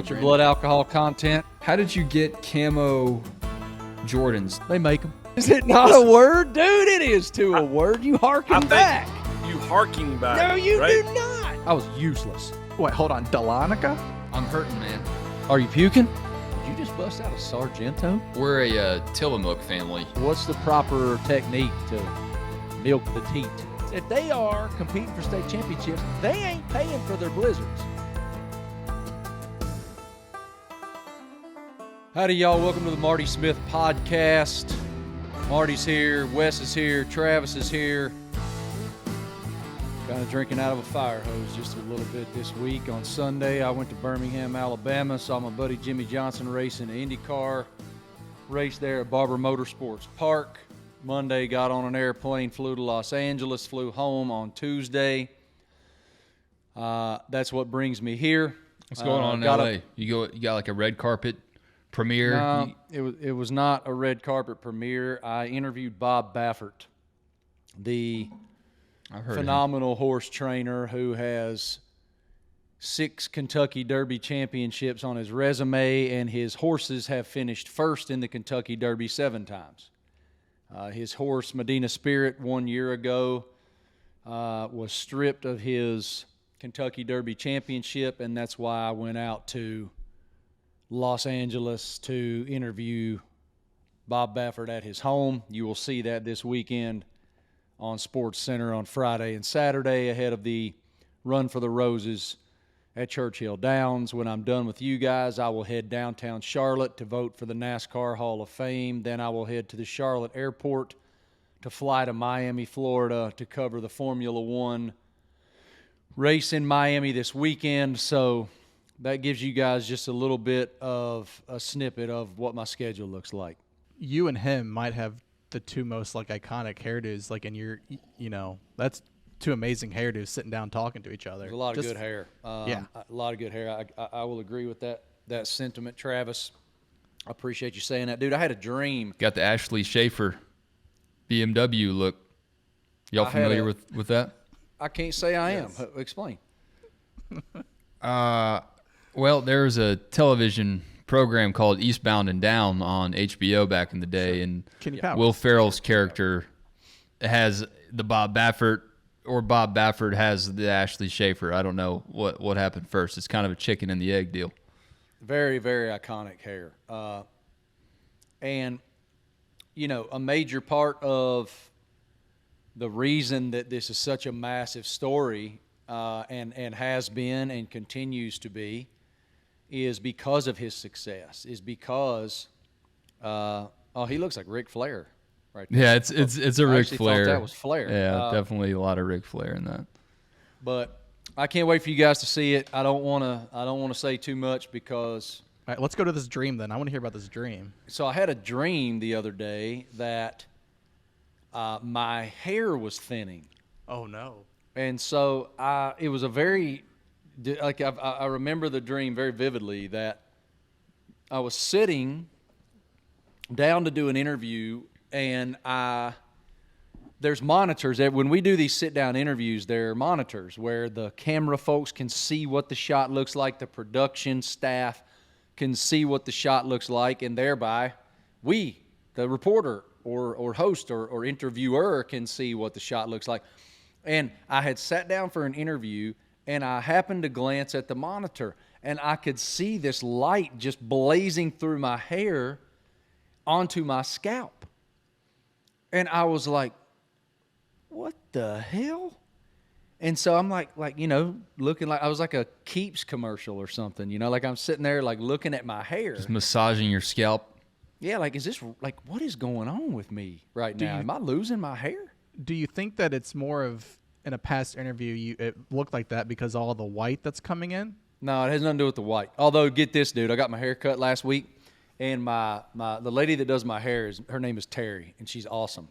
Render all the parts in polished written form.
What's your blood alcohol content? How did you get camo Jordans? They make them. Is it not a word? Dude, it is too a word. You harken back. You harking back. No, you right? do not. I was useless. Wait, hold on. Delonica? I'm hurting, man. Are you puking? Did you just bust out a Sargento? We're a Tillamook family. What's the proper technique to milk the teat? If they are competing for state championships, they ain't paying for their blizzards. Howdy, y'all. Welcome to the Marty Smith podcast. Marty's here, Wes is here, Travis is here. Kind of drinking out of a fire hose just a little bit this week. On Sunday, I went to Birmingham, Alabama, saw my buddy Jimmy Johnson race in the IndyCar race there at Barber Motorsports Park. Monday, got on an airplane, flew to Los Angeles, flew home on Tuesday. That's what brings me here. What's going on in LA? You got like a red carpet premiere? No, it was not a red carpet premiere. I interviewed Bob Baffert, the phenomenal horse trainer who has 6 Kentucky Derby championships on his resume, and his horses have finished first in the Kentucky Derby 7 times. His horse, Medina Spirit, 1 year ago, was stripped of his Kentucky Derby championship, and that's why I went out to Los Angeles to interview Bob Baffert at his home. You will see that this weekend on Sports Center on Friday and Saturday ahead of the Run for the Roses at Churchill Downs. When I'm done with you guys, I will head downtown Charlotte to vote for the NASCAR Hall of Fame. Then I will head to the Charlotte airport to fly to Miami, Florida to cover the Formula One race in Miami this weekend. So that gives you guys just a little bit of a snippet of what my schedule looks like. You and him might have the two most iconic hairdos, that's two amazing hairdos sitting down talking to each other. There's a lot of good hair. Yeah. A lot of good hair. I will agree with that sentiment, Travis. I appreciate you saying that. Dude, I had a dream. Got the Ashley Schaefer BMW look. Y'all familiar with that? I can't say I am. Explain. Well, there was a television program called Eastbound and Down on HBO back in the day, and Will Ferrell's character has the Bob Baffert, or Bob Baffert has the Ashley Schaefer. I don't know what happened first. It's kind of a chicken and the egg deal. Very, very iconic hair. And, a major part of the reason that this is such a massive story and has been and continues to be is because of his success, is because he looks like Ric Flair right there. Yeah, it's a Ric Flair. Thought that was Flair. Yeah, definitely a lot of Ric Flair in that. But I can't wait for you guys to see it. I don't want to say too much because all right, let's go to this dream then. I want to hear about this dream. So I had a dream the other day that my hair was thinning. Oh no. And so it was a very I remember the dream very vividly, that I was sitting down to do an interview, and there's monitors. When we do these sit-down interviews, there are monitors where the camera folks can see what the shot looks like, the production staff can see what the shot looks like, and thereby we, the reporter or host or interviewer, can see what the shot looks like. And I had sat down for an interview, and I happened to glance at the monitor, and I could see this light just blazing through my hair onto my scalp. And I was like, what the hell? And so I'm looking like I was like a Keeps commercial or something, like I'm sitting there looking at my hair. Just massaging your scalp. Yeah, is this what is going on with me right now? Am I losing my hair? Do you think that it's more of, in a past interview, it looked like that because all the white that's coming in? No, it has nothing to do with the white. Although, get this, dude, I got my hair cut last week, and the lady that does my hair, her name is Terry, and she's awesome.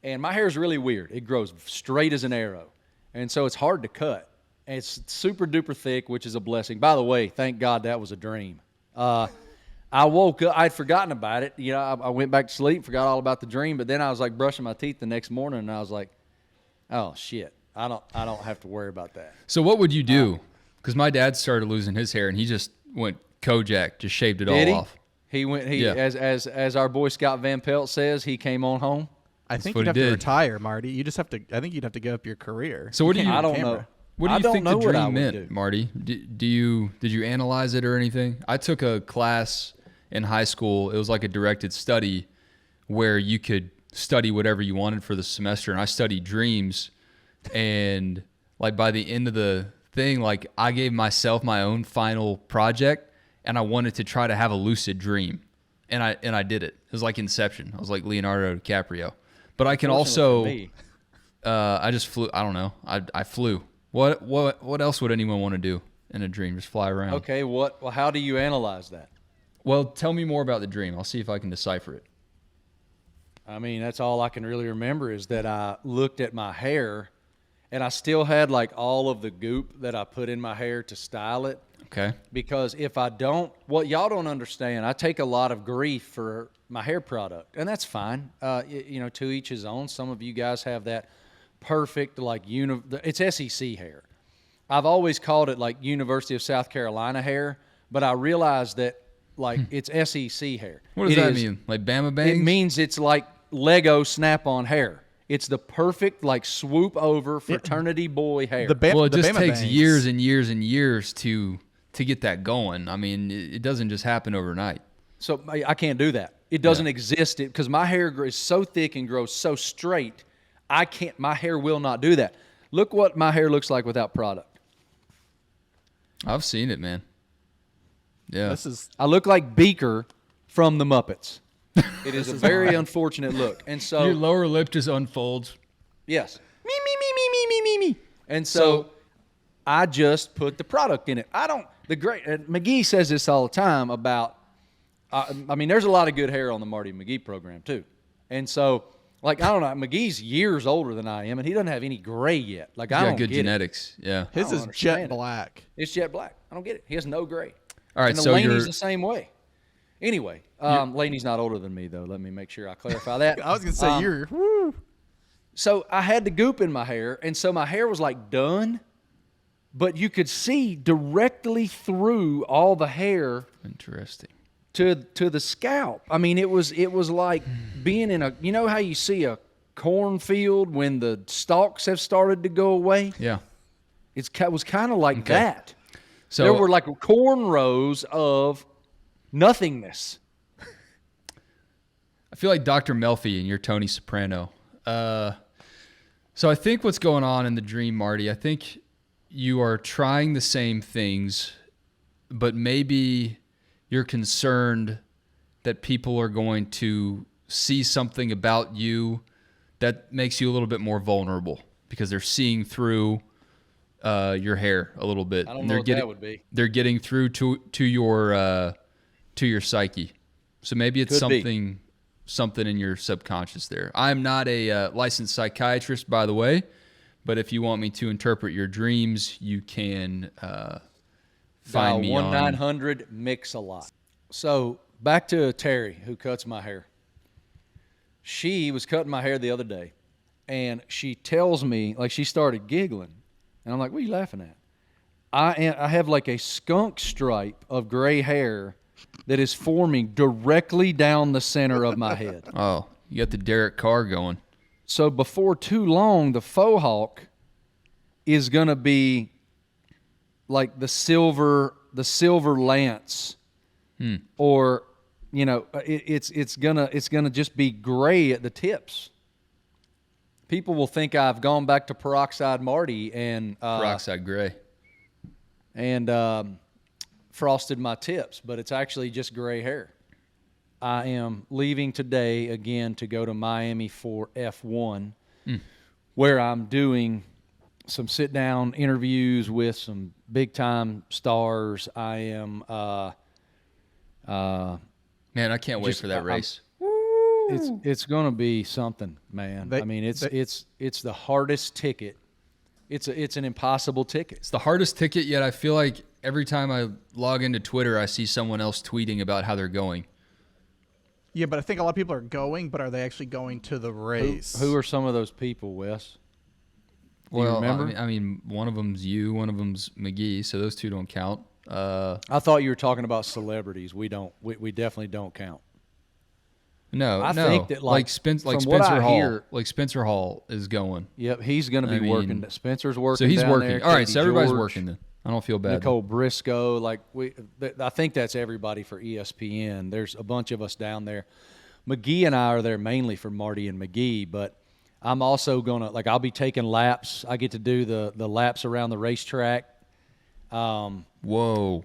And my hair is really weird. It grows straight as an arrow, and so it's hard to cut. And it's super duper thick, which is a blessing. By the way, thank God that was a dream. I woke up, I'd forgotten about it. I went back to sleep, forgot all about the dream, but then I was brushing my teeth the next morning, and I was like, oh shit, I don't have to worry about that. So what would you do? Because my dad started losing his hair, and he just went Kojak, just shaved it Did all he? off. He went. As our boy Scott Van Pelt says, he came on home. I think you'd have to retire, Marty. You just have to. I think you'd have to give up your career. So what do you? I don't know. What do you think the dream meant, Marty? Did you analyze it or anything? I took a class in high school. It was like a directed study where you could study whatever you wanted for the semester, and I studied dreams. And like by the end of the thing, like I gave myself my own final project, and I wanted to try to have a lucid dream, and I did it. It was like Inception. I was like Leonardo DiCaprio. But I can also, I just flew. I don't know. I flew. What else would anyone want to do in a dream? Just fly around. Okay. Well, how do you analyze that? Well, tell me more about the dream. I'll see if I can decipher it. I mean, that's all I can really remember is that I looked at my hair, and I still had like all of the goop that I put in my hair to style it. Okay. Because if I don't, y'all don't understand. I take a lot of grief for my hair product, and that's fine. To each his own. Some of you guys have that perfect, like, it's SEC hair. I've always called it like University of South Carolina hair, but I realized that like it's SEC hair. What does that mean? Like Bama bangs? It means it's like Lego snap-on hair. It's the perfect like swoop over fraternity boy hair. It just takes years and years and years to get that going. I mean, it doesn't just happen overnight. So I can't do that. It doesn't exist because my hair is so thick and grows so straight. My hair will not do that. Look what my hair looks like without product. I've seen it, man. Yeah. I look like Beaker from the Muppets. It is a very unfortunate look. And so your lower lip just unfolds. Yes. Me. And so I just put the product in it. McGee says this all the time about, there's a lot of good hair on the Marty McGee program too. And so, like, I don't know, McGee's years older than I am, and he doesn't have any gray yet. Like, I don't good get genetics. It. Yeah. His is jet black. It's jet black. I don't get it. He has no gray. All right, and so Laney's the same way. Anyway, Laney's not older than me, though. Let me make sure I clarify that. I was going to say you're. Woo. So I had the goop in my hair, and so my hair was like done, but you could see directly through all the hair. Interesting. To the scalp. I mean, it was like being in you know how you see a cornfield when the stalks have started to go away? Yeah. It was kind of like that. So there were like cornrows of nothingness. I feel like Dr. Melfi and you're Tony Soprano. So I think what's going on in the dream, Marty, I think you are trying the same things, but maybe you're concerned that people are going to see something about you that makes you a little bit more vulnerable because they're seeing through your hair a little bit. I don't know what that would be. They're getting through to your psyche. So maybe it's something in your subconscious there. I'm not a licensed psychiatrist, by the way, but if you want me to interpret your dreams, you can find me on 1-900-MIX-A-LOT. So back to Terry, who cuts my hair. She was cutting my hair the other day, and she tells me, like, she started giggling, and I'm like, what are you laughing at? I have like a skunk stripe of gray hair that is forming directly down the center of my head. Oh, you got the Derek Carr going. So before too long, the faux hawk is going to be like the silver lance, or it's gonna just be gray at the tips. People will think I've gone back to peroxide Marty and peroxide gray and frosted my tips, but it's actually just gray hair. I am leaving today again to go to Miami for F1, where I'm doing some sit-down interviews with some big-time stars. I am man, I can't wait for that race. It's going to be something, man. It's the hardest ticket. It's an impossible ticket. It's the hardest ticket, yet I feel like every time I log into Twitter, I see someone else tweeting about how they're going. Yeah, but I think a lot of people are going, but are they actually going to the race? Who are some of those people, Wes? Well, I mean, one of them's you, one of them's McGee, so those two don't count. I thought you were talking about celebrities. We definitely don't count. No, I think that Spencer Hall, Spencer Hall is going. Yep, he's going to be working. Spencer's working. So he's down working. there. All right, Katie so everybody's George, working then. I don't feel bad. Nicole Briscoe, I think that's everybody for ESPN. There's a bunch of us down there. McGee and I are there mainly for Marty and McGee, but I'm also gonna I'll be taking laps. I get to do the laps around the racetrack. Whoa!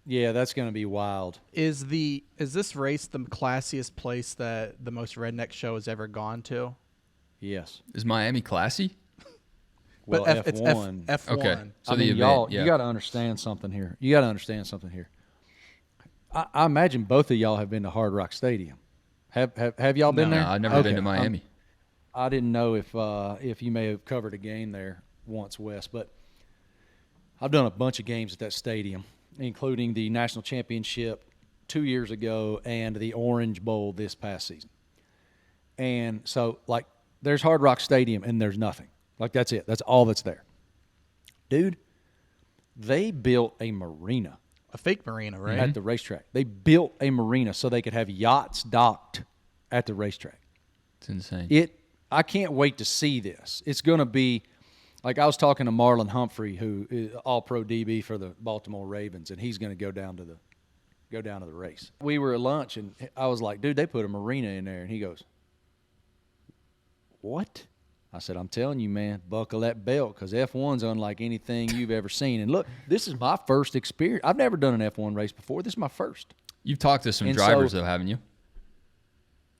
That's gonna be wild. Is this race the classiest place that the most redneck show has ever gone to? Yes. Is Miami classy? Well, it's F1. F1. Okay. So y'all, you got to understand something here. I imagine both of y'all have been to Hard Rock Stadium. Have y'all been there? No, I've never been to Miami. I didn't know if you may have covered a game there once, Wes, but I've done a bunch of games at that stadium, including the national championship 2 years ago and the Orange Bowl this past season. And so, there's Hard Rock Stadium and there's nothing. That's it. That's all that's there. Dude, they built a marina. A fake marina, right? At the racetrack. They built a marina so they could have yachts docked at the racetrack. It's insane. I can't wait to see this. It's going to be, I was talking to Marlon Humphrey, who is all-pro DB for the Baltimore Ravens, and he's going to go down to the race. We were at lunch, and I was like, dude, they put a marina in there. And he goes, what? I said, I'm telling you, man, buckle that belt because F1's unlike anything you've ever seen. And look, this is my first experience. I've never done an F1 race before. This is my first. You've talked to some drivers, though, haven't you?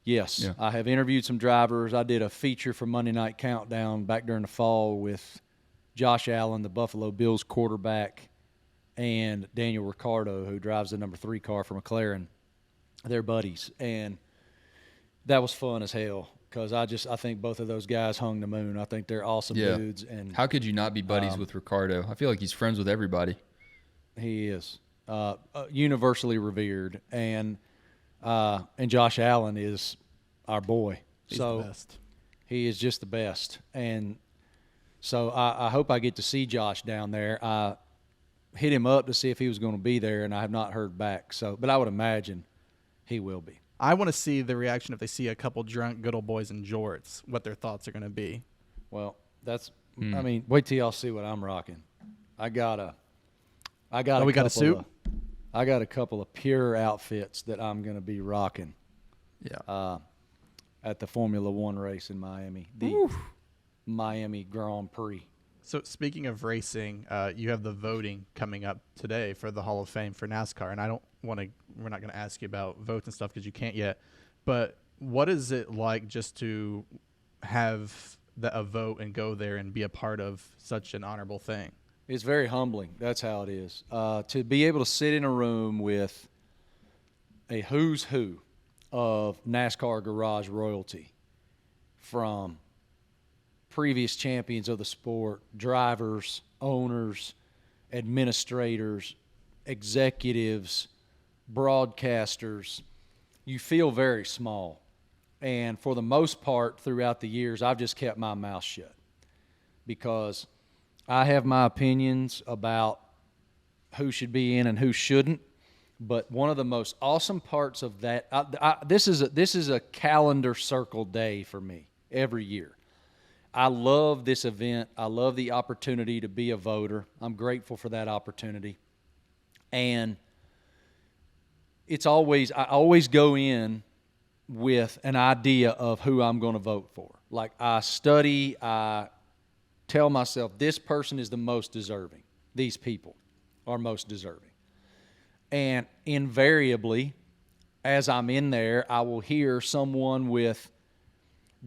Yes. Yeah. I have interviewed some drivers. I did a feature for Monday Night Countdown back during the fall with Josh Allen, the Buffalo Bills quarterback, and Daniel Ricciardo, who drives the number 3 car for McLaren. They're buddies. And that was fun as hell. Because I think both of those guys hung the moon. I think they're awesome dudes. And how could you not be buddies with Ricardo? I feel like he's friends with everybody. He is universally revered, and Josh Allen is our boy. He's the best. He is just the best, and so I hope I get to see Josh down there. I hit him up to see if he was going to be there, and I have not heard back. But I would imagine he will be. I want to see the reaction if they see a couple drunk good old boys in jorts, what their thoughts are going to be. Well, I mean, wait till y'all see what I'm rocking. I got a suit? I got a couple of pure outfits that I'm going to be rocking. Yeah. At the Formula One race in Miami, the Miami Grand Prix. So speaking of racing, you have the voting coming up today for the Hall of Fame for NASCAR, and we're not going to ask you about votes and stuff because you can't yet, but what is it like just to have a vote and go there and be a part of such an honorable thing? It's very humbling. That's how it is. To be able to sit in a room with a who's who of NASCAR garage royalty, from previous champions of the sport, drivers, owners, administrators, executives, broadcasters, you feel very small. And for the most part throughout the years, I've just kept my mouth shut because I have my opinions about who should be in and who shouldn't. But one of the most awesome parts of that, this is a calendar circle day for me every year. I love this event. I love the opportunity to be a voter. I'm grateful for that opportunity. And I always go in with an idea of who I'm going to vote for. Like, I study, I tell myself this person is the most deserving. These people are most deserving. And invariably, as I'm in there, I will hear someone with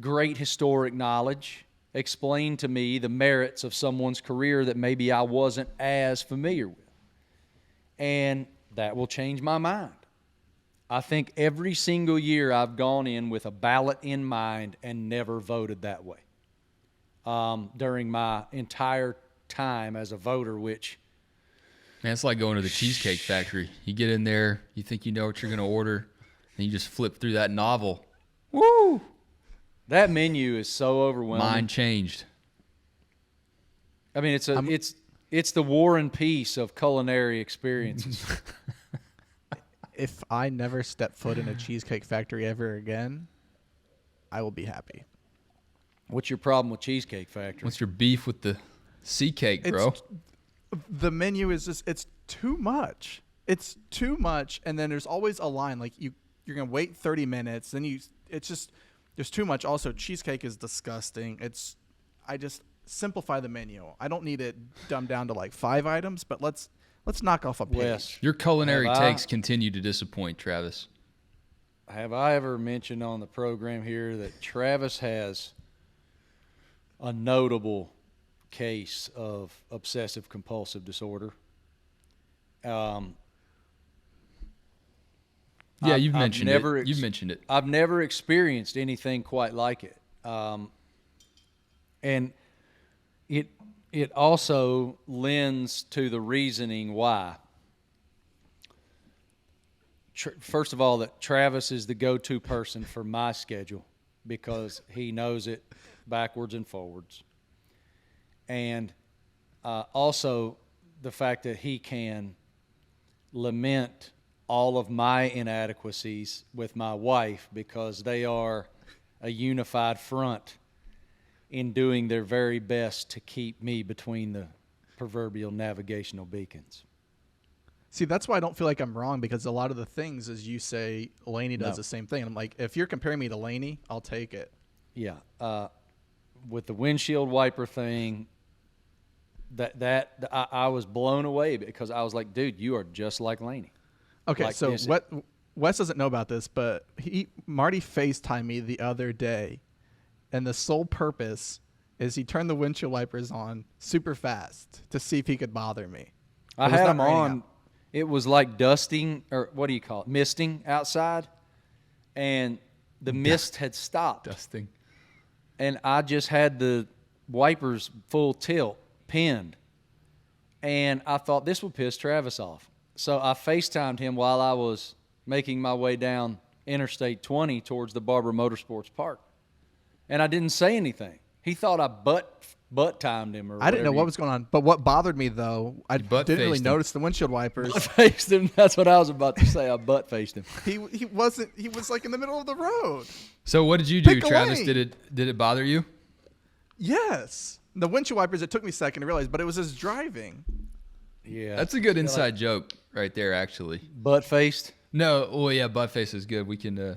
great historic knowledge explain to me the merits of someone's career that maybe I wasn't as familiar with. And that will change my mind. I think every single year I've gone in with a ballot in mind and never voted that way. During my entire time as a voter, which... Man, it's like going to the Cheesecake Factory. You get in there, you think you know what you're going to order, and you just flip through that novel. Woo! That menu is so overwhelming. Mind changed. I mean, It's the War and Peace of culinary experiences. If I never step foot in a Cheesecake Factory ever again, I will be happy. What's your problem with Cheesecake Factory? What's your beef with the sea cake, bro? The menu is just, it's too much. It's too much, and then there's always a line. Like, you're going to wait 30 minutes, then it's just, there's too much. Also, cheesecake is disgusting. I just simplify the menu. I don't need it dumbed down to like 5 items, but let's knock off a page. Wes, your culinary takes continue to disappoint, Travis. Have I ever mentioned on the program here that Travis has a notable case of obsessive compulsive disorder? Yeah, you've mentioned it. You've mentioned it. I've never experienced anything quite like it. And it also lends to the reasoning why. First of all, that Travis is the go-to person for my schedule because he knows it backwards and forwards. And also the fact that he can lament all of my inadequacies with my wife because they are a unified front in doing their very best to keep me between the proverbial navigational beacons. See, that's why I don't feel like I'm wrong, because a lot of the things, as you say, Laney does the same thing. I'm like, if you're comparing me to Laney, I'll take it. Yeah. With the windshield wiper thing, I was blown away because I was like, dude, you are just like Laney. Okay, like so Wes doesn't know about this, but Marty FaceTimed me the other day, and the sole purpose is he turned the windshield wipers on super fast to see if he could bother me. I had them on. It was like dusting, or what do you call it, misting outside, and the mist had stopped. Dusting. And I just had the wipers full tilt, pinned, and I thought this would piss Travis off. So I FaceTimed him while I was making my way down Interstate 20 towards the Barber Motorsports Park. And I didn't say anything. He thought I butt timed him or I didn't know what was going on. But what bothered me, though, I didn't really notice the windshield wipers. Butt faced him. That's what I was about to say. I butt faced him. He was like in the middle of the road. So what did you do, Travis? Did it bother you? Yes. The windshield wipers, it took me a second to realize, but it was his driving. Yeah. That's a good inside joke right there, actually. Butt faced? No. Oh, yeah, butt face is good. We can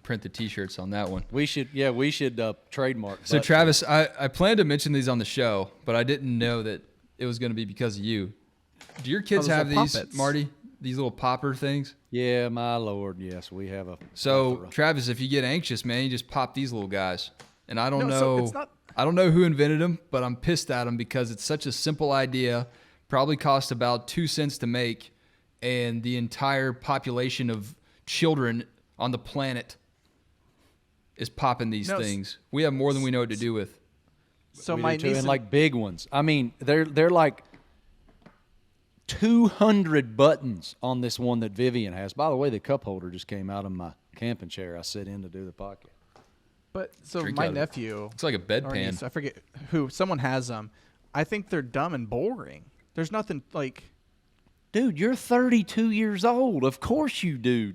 print the T-shirts on that one. We should trademark. So, Travis, I planned to mention these on the show, but I didn't know that it was going to be because of you. Do your kids have these, puppets. Marty? These little popper things? Yeah, my Lord, yes, we have a. So, Travis, if you get anxious, man, you just pop these little guys. And I don't know. So it's not. I don't know who invented them, but I'm pissed at them because it's such a simple idea. Probably cost about 2 cents to make, and the entire population of children on the planet is popping these things. We have more than we know what to do with. So my niece and like big ones. I mean, they're like 200 buttons on this one that Vivian has. By the way, the cup holder just came out of my camping chair I sit in to do the podcast. But so my nephew, it's like a bedpan. Niece, I forget who. Someone has them. I think they're dumb and boring. There's nothing like. Dude, you're 32 years old. Of course you do.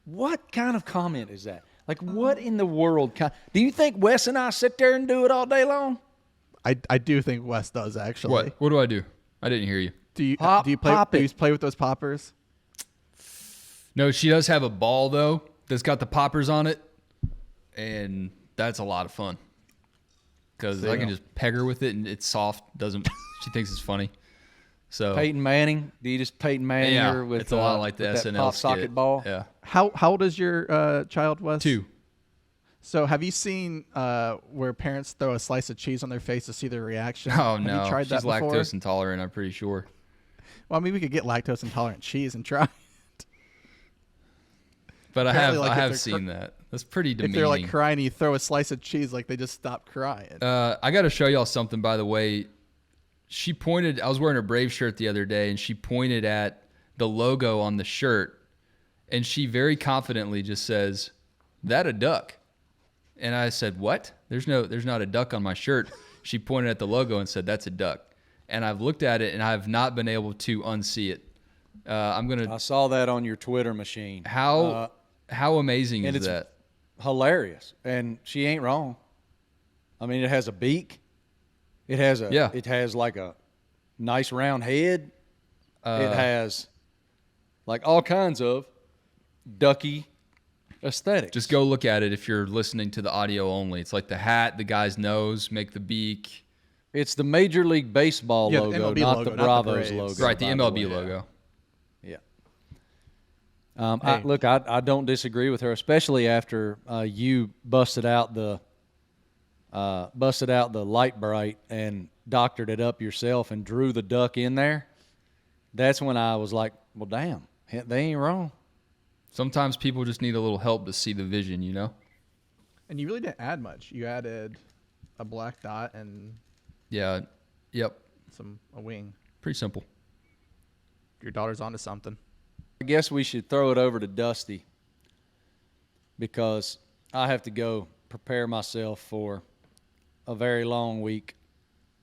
What kind of comment is that? Like, what in the world? Do you think Wes and I sit there and do it all day long? I do think Wes does, actually. What do I do? I didn't hear you. Do you play with those poppers? No, she does have a ball, though, that's got the poppers on it, and that's a lot of fun. Because I can just peg her with it, and it's soft. She thinks it's funny. So Peyton Manning? Do you just Peyton Manning her with it's a lot like the SNL pop skit. socket ball? Yeah. How old is your child, Wes? 2. So have you seen where parents throw a slice of cheese on their face to see their reaction? Oh, no. Have you tried that She's before? lactose intolerant, I'm pretty sure. Well, I mean, we could get lactose intolerant cheese and try it. But I have seen that. That's pretty demeaning. If they're like crying, you throw a slice of cheese like they just stopped crying. I got to show y'all something, by the way. I was wearing a Brave shirt the other day, and she pointed at the logo on the shirt, and she very confidently just says, "That a duck?" And I said, "What? There's not a duck on my shirt." She pointed at the logo and said, "That's a duck." and I've looked at it and I've not been able to unsee it. I saw that on your Twitter machine. How amazing is that? Hilarious, and she ain't wrong. I mean, it has a beak. It has like a nice round head. It has like all kinds of ducky aesthetics. Just go look at it if you're listening to the audio only. It's like the hat, the guy's nose, make the beak. It's the Major League Baseball logo, not the Bravos logo. Right, the MLB logo. Yeah. I don't disagree with her, especially after you busted out the light bright and doctored it up yourself and drew the duck in there. That's when I was like, well, damn, they ain't wrong. Sometimes people just need a little help to see the vision, you know? And you really didn't add much. You added a black dot and a wing. Pretty simple. Your daughter's onto something. I guess we should throw it over to Dusty because I have to go prepare myself for a very long week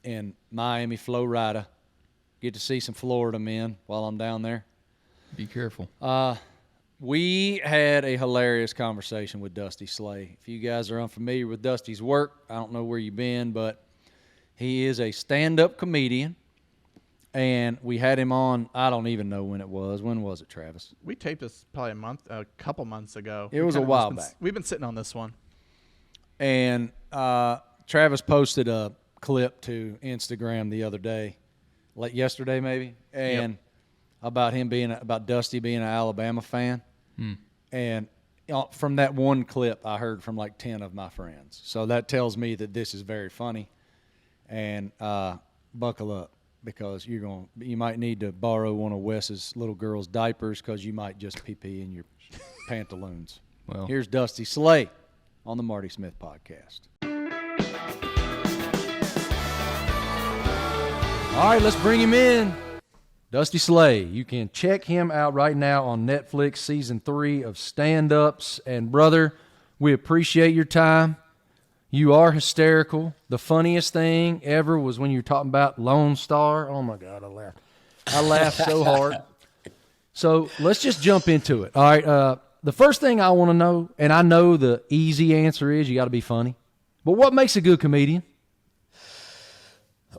in Miami, Florida. Get to see some Florida men while I'm down there. Be careful. We had a hilarious conversation with Dusty Slay. If you guys are unfamiliar with Dusty's work, I don't know where you've been, but he is a stand-up comedian, and we had him on, I don't even know when it was. When was it, Travis? We taped this probably a couple months ago. It was a while back. We've been sitting on this one. And Travis posted a clip to Instagram the other day, like yesterday maybe, and about Dusty being an Alabama fan. And from that one clip, I heard from like 10 of my friends. So that tells me that this is very funny. And buckle up because you might need to borrow one of Wes's little girl's diapers because you might just pee in your pantaloons. Well, here's Dusty Slay on the Marty Smith Podcast. All right, let's bring him in. Dusty Slay. You can check him out right now on Netflix, Season 3 of Stand-Ups. And, brother, we appreciate your time. You are hysterical. The funniest thing ever was when you were talking about Lone Star. Oh, my God, I laughed. I laughed so hard. So let's just jump into it. All right, the first thing I want to know, and I know the easy answer is you got to be funny, but what makes a good comedian?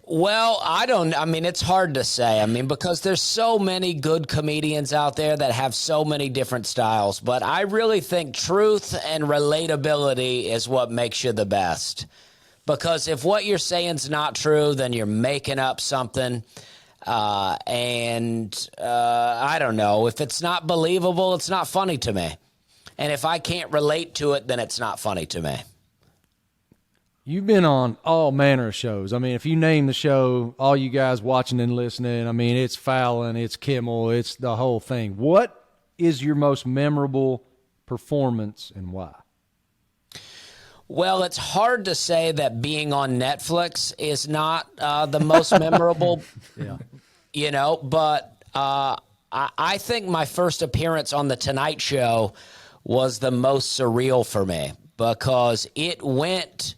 Well, it's hard to say. Because there's so many good comedians out there that have so many different styles. But I really think truth and relatability is what makes you the best. Because if what you're saying is not true, then you're making up something. I don't know. If it's not believable, it's not funny to me. And if I can't relate to it, then it's not funny to me. You've been on all manner of shows. If you name the show, all you guys watching and listening, it's Fallon, it's Kimmel, it's the whole thing. What is your most memorable performance and why? Well, it's hard to say that being on Netflix is not the most memorable, but I think my first appearance on The Tonight Show was the most surreal for me because it went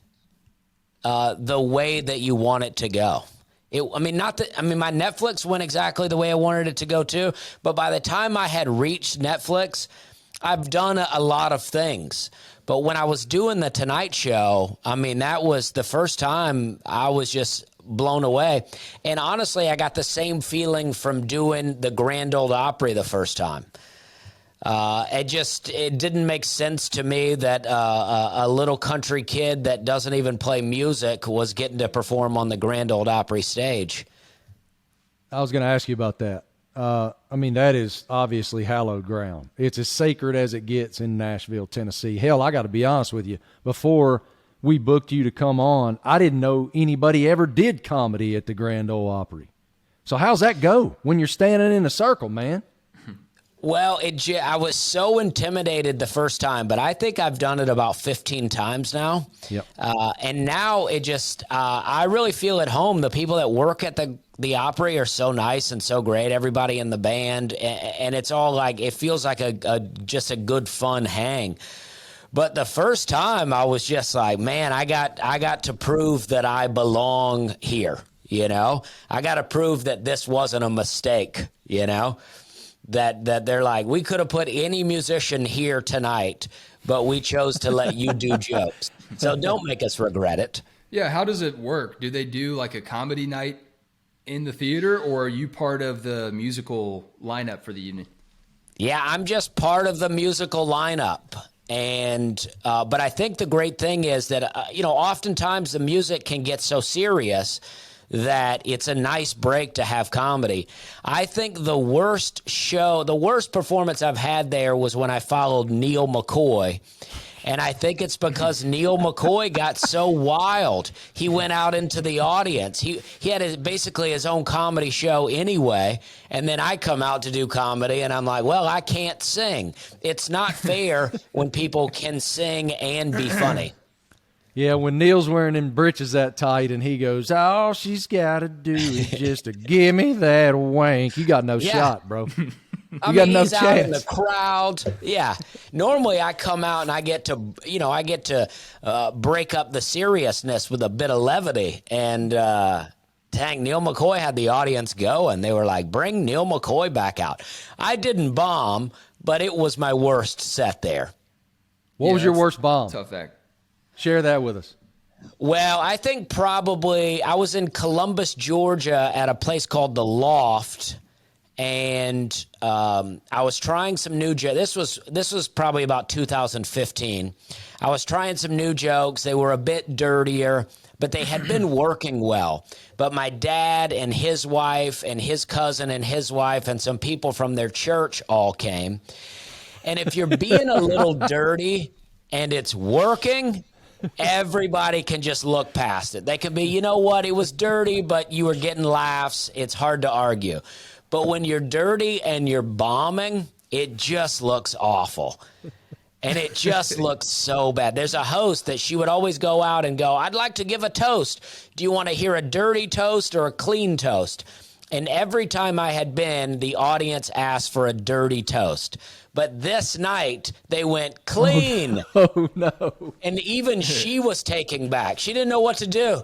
the way that you want it to go. My Netflix went exactly the way I wanted it to go too, but by the time I had reached Netflix, I've done a lot of things. But when I was doing The Tonight Show, that was the first time I was just blown away. And honestly, I got the same feeling from doing the Grand Ole Opry the first time. It didn't make sense to me that a little country kid that doesn't even play music was getting to perform on the Grand Ole Opry stage. I was going to ask you about that. That is obviously hallowed ground. It's as sacred as it gets in Nashville, Tennessee. Hell, I got to be honest with you. Before we booked you to come on, I didn't know anybody ever did comedy at the Grand Ole Opry. So how's that go when you're standing in a circle, man? Well, I was so intimidated the first time, but I think I've done it about 15 times now. Yep. And now I really feel at home. The people that work at the Opry are so nice and so great. Everybody in the band, and it's all like it feels like just a good fun hang. But the first time I was just like, man, I got to prove that I belong here. You know, I got to prove that this wasn't a mistake, you know, that they're like, we could have put any musician here tonight, but we chose to let you do jokes. So don't make us regret it. Yeah. How does it work? Do they do like a comedy night in the theater, or are you part of the musical lineup for the evening? Yeah, I'm just part of the musical lineup. And but I think the great thing is that, oftentimes the music can get so serious that it's a nice break to have comedy. I think the worst performance I've had there was when I followed Neil McCoy. And I think it's because Neil McCoy got so wild. He went out into the audience. He had basically his own comedy show anyway. And then I come out to do comedy, and I'm like, well, I can't sing. It's not fair when people can sing and be funny. Yeah, when Neil's wearing them britches that tight and he goes, all she's got to do is just to give me that wank. You got no shot, bro. You got no he's chance. Out in the crowd. Yeah. Normally I come out and I get to break up the seriousness with a bit of levity. And dang, Neil McCoy had the audience going. They were like, bring Neil McCoy back out. I didn't bomb, but it was my worst set there. What was your worst bomb? Tough act. Share that with us. Well, I think probably I was in Columbus, Georgia at a place called The Loft. And I was trying some new jokes. This was probably about 2015. I was trying some new jokes. They were a bit dirtier, but they had been working well. But my dad and his wife and his cousin and his wife and some people from their church all came. And if you're being a little dirty and it's working, everybody can just look past it. They can be, you know what, it was dirty, but you were getting laughs. It's hard to argue. But when you're dirty and you're bombing, it just looks awful. And it just looks so bad. There's a host that she would always go out and go, I'd like to give a toast. Do you want to hear a dirty toast or a clean toast? And every time I had been, the audience asked for a dirty toast. But this night, they went clean. Oh, no. And even she was taken back. She didn't know what to do.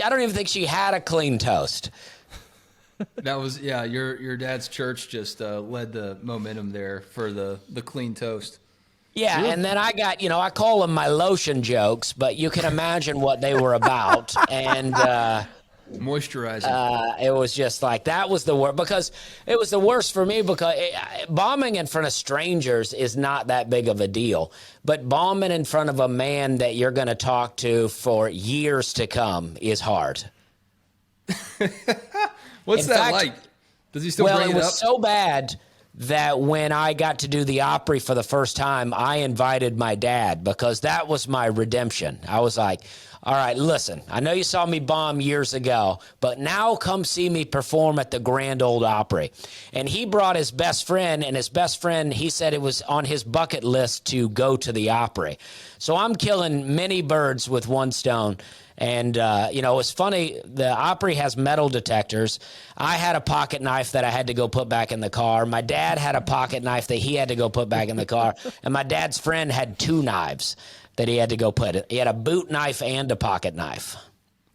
I don't even think she had a clean toast. That was, your dad's church just led the momentum there for the clean toast. Yeah, and then I got, I call them my lotion jokes, but you can imagine what they were about. And moisturizing. It was just like, that was the worst, because it was the worst for me, because bombing in front of strangers is not that big of a deal. But bombing in front of a man that you're going to talk to for years to come is hard. What's that like? Does he still bring it up? Well, it was so bad that when I got to do the Opry for the first time, I invited my dad, because that was my redemption. I was like, all right, listen, I know you saw me bomb years ago, but now come see me perform at the Grand Ole Opry. And he brought his best friend, and his best friend, he said it was on his bucket list to go to the Opry. So I'm killing many birds with one stone. And, it's funny, the Opry has metal detectors. I had a pocket knife that I had to go put back in the car. My dad had a pocket knife that he had to go put back in the car. And my dad's friend had two knives that he had to go put. He had a boot knife and a pocket knife.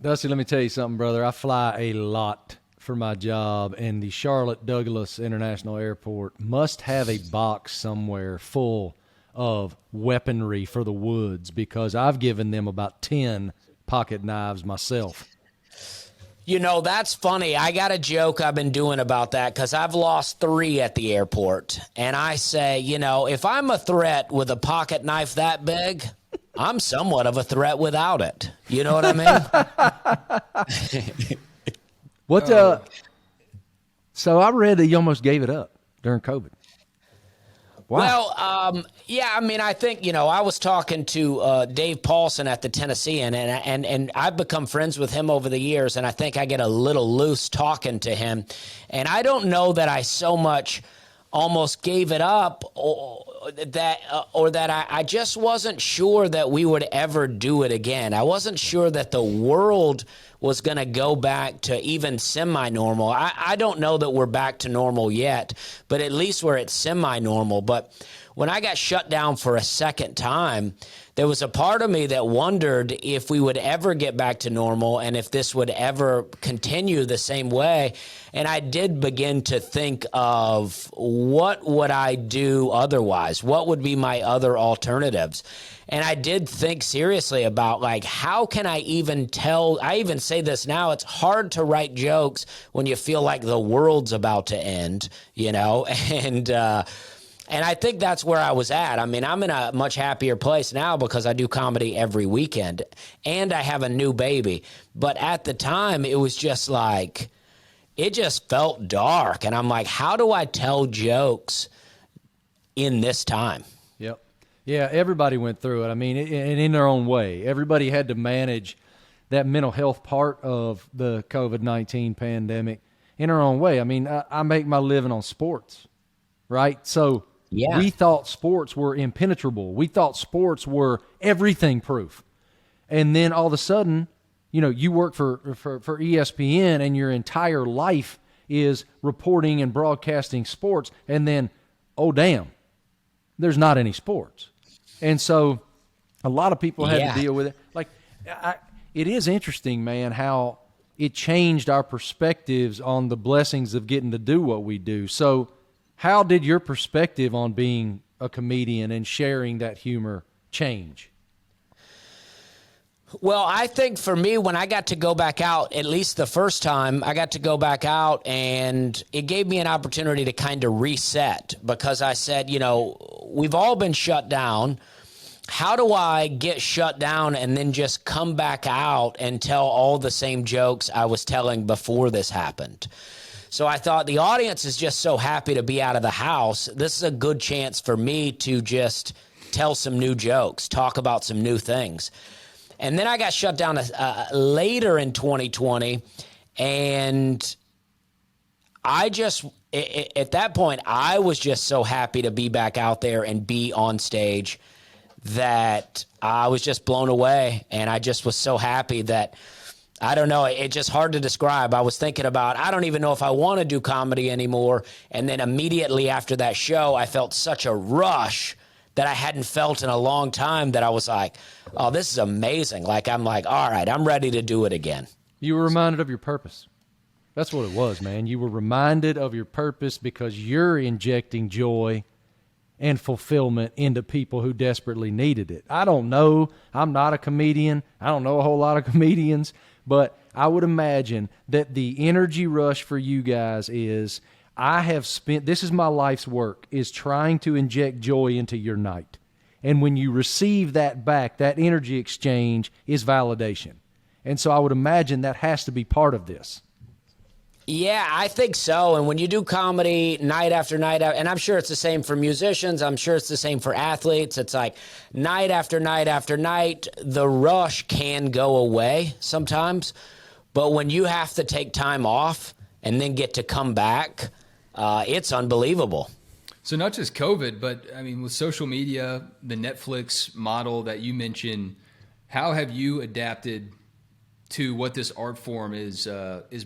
Dusty, let me tell you something, brother. I fly a lot for my job, and the Charlotte Douglas International Airport must have a box somewhere full of weaponry for the woods, because I've given them about 10 pocket knives myself. That's funny. I got a joke I've been doing about that, because I've lost 3 at the airport. And I say, if I'm a threat with a pocket knife that big, I'm somewhat of a threat without it. You know what I mean? So I read that you almost gave it up during COVID. Wow. Well, I think, I was talking to Dave Paulson at the Tennessean, and I've become friends with him over the years, and I think I get a little loose talking to him. And I don't know that I so much almost gave it up, or that I just wasn't sure that we would ever do it again. I wasn't sure that the world was going to go back to even semi-normal. I don't know that we're back to normal yet, but at least we're at semi-normal. But when I got shut down for a second time, there was a part of me that wondered if we would ever get back to normal and if this would ever continue the same way. And I did begin to think of what would I do otherwise? What would be my other alternatives? And I did think seriously about, like, how can I even tell? I even say this now. It's hard to write jokes when you feel like the world's about to end, you know? And I think that's where I was at. I mean, I'm in a much happier place now because I do comedy every weekend and I have a new baby. But at the time, it was just like, it just felt dark. And I'm like, how do I tell jokes in this time? Yep. Yeah, everybody went through it. I mean, and in their own way. Everybody had to manage that mental health part of the COVID-19 pandemic in their own way. I mean, I make my living on sports, right? So yeah, we thought sports were impenetrable. We thought sports were everything proof. And then all of a sudden, you know, you work for ESPN and your entire life is reporting and broadcasting sports. And then, oh, damn, there's not any sports. And so a lot of people had to deal with it. Like, it is interesting, man, how it changed our perspectives on the blessings of getting to do what we do. So how did your perspective on being a comedian and sharing that humor change? Well, I think for me, when I got to go back out, at least the first time, I got to go back out and it gave me an opportunity to kind of reset because I said, you know, we've all been shut down. How do I get shut down and then just come back out and tell all the same jokes I was telling before this happened? So I thought the audience is just so happy to be out of the house. This is a good chance for me to just tell some new jokes, talk about some new things. And then I got shut down later in 2020, and I just, at that point, I was just so happy to be back out there and be on stage that I was just blown away, and I just was so happy that, I don't know, it's just hard to describe. I was thinking about, I don't even know if I want to do comedy anymore, and then immediately after that show, I felt such a rush that I hadn't felt in a long time that I was like, oh, this is amazing. Like, I'm like, all right, I'm ready to do it again. You were reminded of your purpose. That's what it was, man. You were reminded of your purpose because you're injecting joy and fulfillment into people who desperately needed it. I don't know. I'm not a comedian. I don't know a whole lot of comedians, but I would imagine that the energy rush for you guys is, I have spent, this is my life's work, is trying to inject joy into your night. And when you receive that back, that energy exchange is validation. And so I would imagine that has to be part of this. Yeah, I think so. And when you do comedy night after night, and I'm sure it's the same for musicians, I'm sure it's the same for athletes, it's like night after night after night, the rush can go away sometimes. But when you have to take time off and then get to come back, it's unbelievable. So not just COVID, but I mean, with social media, the Netflix model that you mentioned, how have you adapted to what this art form is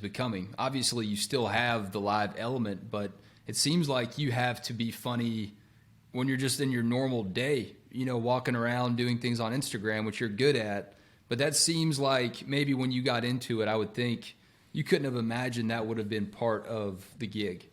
becoming? Obviously, you still have the live element, but it seems like you have to be funny when you're just in your normal day, you know, walking around doing things on Instagram, which you're good at. But that seems like maybe when you got into it, I would think you couldn't have imagined that would have been part of the gig.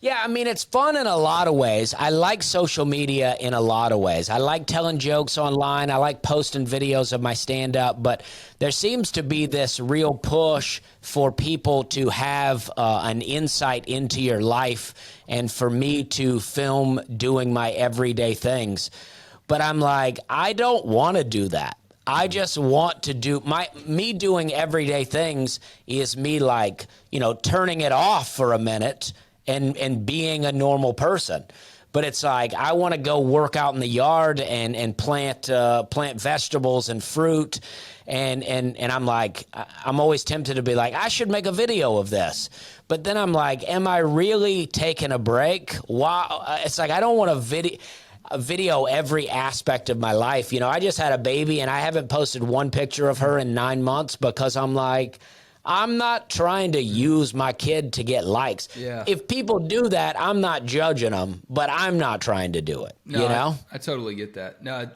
Yeah, I mean, it's fun in a lot of ways. I like social media in a lot of ways. I like telling jokes online. I like posting videos of my stand-up. But there seems to be this real push for people to have an insight into your life and for me to film doing my everyday things. But I'm like, I don't want to do that. I just want to do me doing everyday things is me, like, you know, turning it off for a minute and being a normal person. But it's like, I want to go work out in the yard and plant vegetables and fruit. And I'm like, I'm always tempted to be like, I should make a video of this. But then I'm like, am I really taking a break? Wow. It's like, I don't want to video every aspect of my life. You know, I just had a baby and I haven't posted one picture of her in 9 months because I'm like, I'm not trying to use my kid to get likes. Yeah. If people do that, I'm not judging them, but I'm not trying to do it. No, you know? I totally get that. No,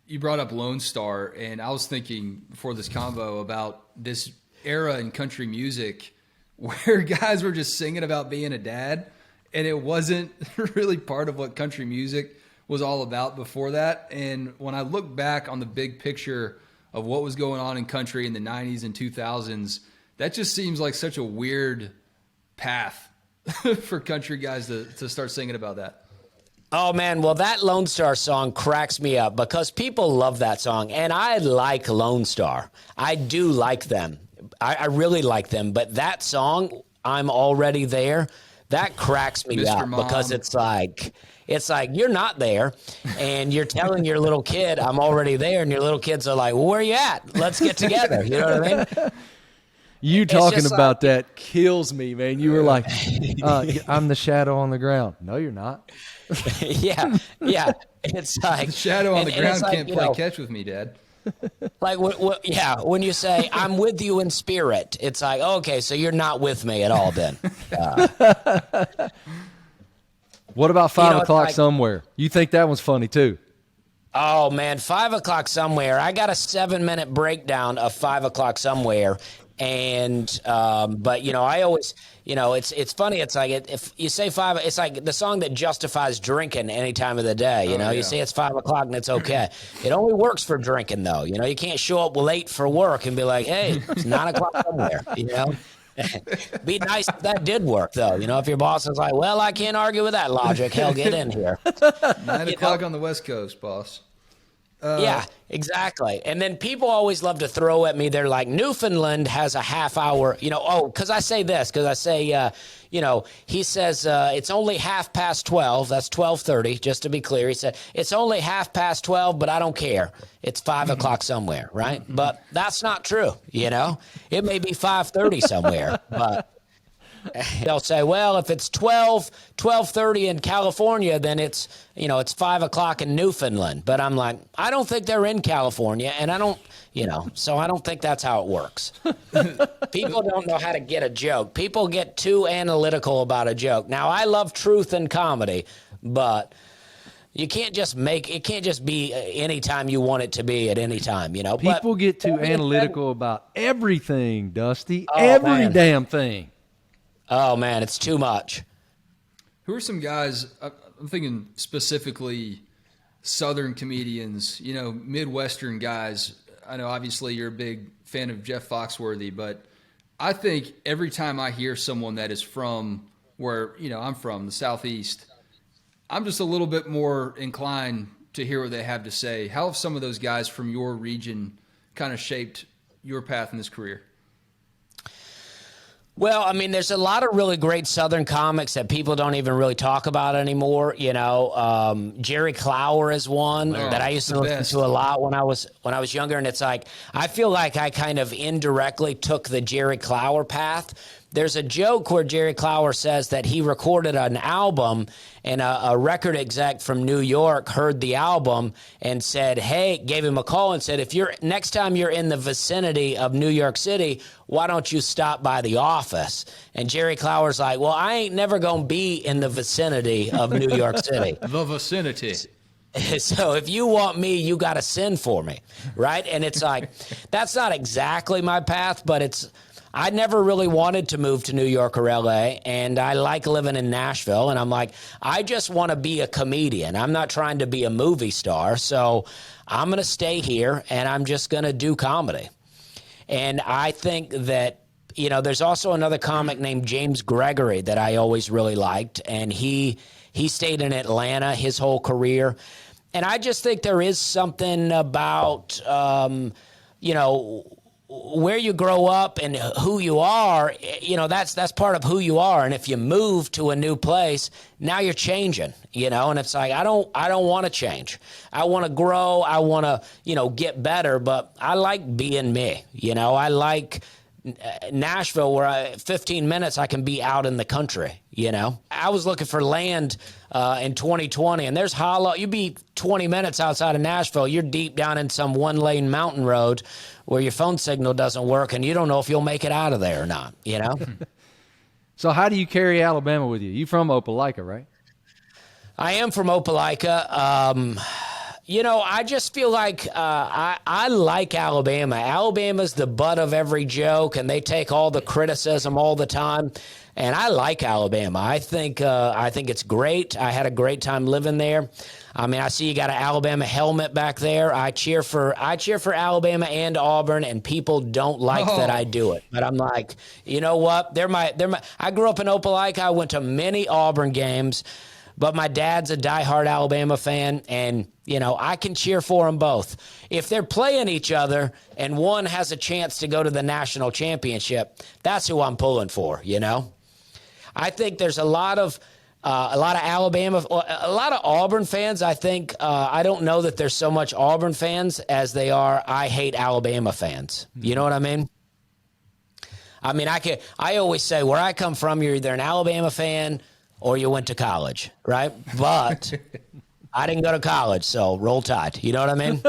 you brought up Lone Star, and I was thinking before this convo about this era in country music where guys were just singing about being a dad, and it wasn't really part of what country music was all about before that. And when I look back on the big picture of what was going on in country in the 90s and 2000s, that just seems like such a weird path for country guys to start singing about that. Oh, man. Well, that Lone Star song cracks me up because people love that song. And I like Lone Star. I do like them. I really like them. But that song, I'm Already There, that cracks me Mr. up Mom. because it's like you're not there and you're telling your little kid, I'm already there. And your little kids are like, well, where you at? Let's get together. You know what I mean? You talking about that kills me, man. You were like, I'm the shadow on the ground. No, you're not. Yeah. It's like The shadow on the ground like, can't play catch with me, Dad. Like, when you say, I'm with you in spirit, it's like, okay, so you're not with me at all then. What about 5 o'clock somewhere? You think that one's funny too? Oh, man, 5 o'clock somewhere. I got a 7-minute breakdown of 5 o'clock somewhere. And, but, I always, it's funny. It's like, if you say 5, it's like the song that justifies drinking any time of the day. You say it's 5 o'clock and it's okay. It only works for drinking though. You can't show up late for work and be like, hey, it's 9 o'clock somewhere, Be nice if that did work though. If your boss is like, well, I can't argue with that logic. Hell, get in here. 9 o'clock on the West Coast, boss. Yeah, exactly. And then people always love to throw at me. They're like, Newfoundland has a half hour, because I say this, because I say, he says it's only 12:30. That's 12:30, just to be clear. He said, it's only 12:30, but I don't care. It's 5 o'clock somewhere, right? But that's not true, It may be 5:30 somewhere, but they'll say, well, if it's 12:30 in California, then it's 5 o'clock in Newfoundland. But I'm like, I don't think they're in California, and I don't, so I don't think that's how it works. People don't know how to get a joke. People get too analytical about a joke. Now, I love truth and comedy, but it can't just be any time you want it to be at any time, People get too analytical about everything, Dusty. Damn thing. Oh, man, it's too much. Who are some guys, I'm thinking specifically Southern comedians, Midwestern guys. I know obviously you're a big fan of Jeff Foxworthy, but I think every time I hear someone that is from where, I'm from, the Southeast, I'm just a little bit more inclined to hear what they have to say. How have some of those guys from your region kind of shaped your path in this career? Well, I mean, there's a lot of really great Southern comics that people don't even really talk about anymore. Jerry Clower is one that I used to listen to a lot when I was younger, and it's like I feel like I kind of indirectly took the Jerry Clower path. There's a joke where Jerry Clower says that he recorded an album and a record exec from New York heard the album and said, hey, gave him a call and said, next time you're in the vicinity of New York City, why don't you stop by the office? And Jerry Clower's like, well, I ain't never going to be in the vicinity of New York City. The vicinity. So if you want me, you got to send for me, right? And it's like, that's not exactly my path, but I never really wanted to move to New York or LA, and I like living in Nashville, and I'm like, I just want to be a comedian. I'm not trying to be a movie star, so I'm going to stay here, and I'm just going to do comedy. And I think that, there's also another comic named James Gregory that I always really liked, and he stayed in Atlanta his whole career. And I just think there is something about, where you grow up and who you are, that's part of who you are. And if you move to a new place, now you're changing, and it's like, I don't want to change. I want to grow. I want to, get better, but I like being me. I like Nashville, where 15 minutes I can be out in the country, you know? I was looking for land in 2020, and there's hollow. You be 20 minutes outside of Nashville, you're deep down in some one-lane mountain road where your phone signal doesn't work, and you don't know if you'll make it out of there or not, you know? So how do you carry Alabama with you? You from Opelika, right? I am from Opelika. You know, I just feel like I like Alabama. Alabama's the butt of every joke, and they take all the criticism all the time. And I like Alabama. I think it's great. I had a great time living there. I mean, I see you got an Alabama helmet back there. I cheer for Alabama and Auburn, and people don't like that I do it. But I'm like, you know what? I grew up in Opelika. I went to many Auburn games. But my dad's a diehard Alabama fan, and, you know, I can cheer for them both. If they're playing each other and one has a chance to go to the national championship, that's who I'm pulling for, you know? I think there's a lot of Alabama, a lot of Auburn fans. I think I don't know that there's so much Auburn fans as they are I hate Alabama fans. You know what I mean? I mean, I always say where I come from, you're either an Alabama fan or you went to college, right? But I didn't go to college, so roll tide. You know what I mean?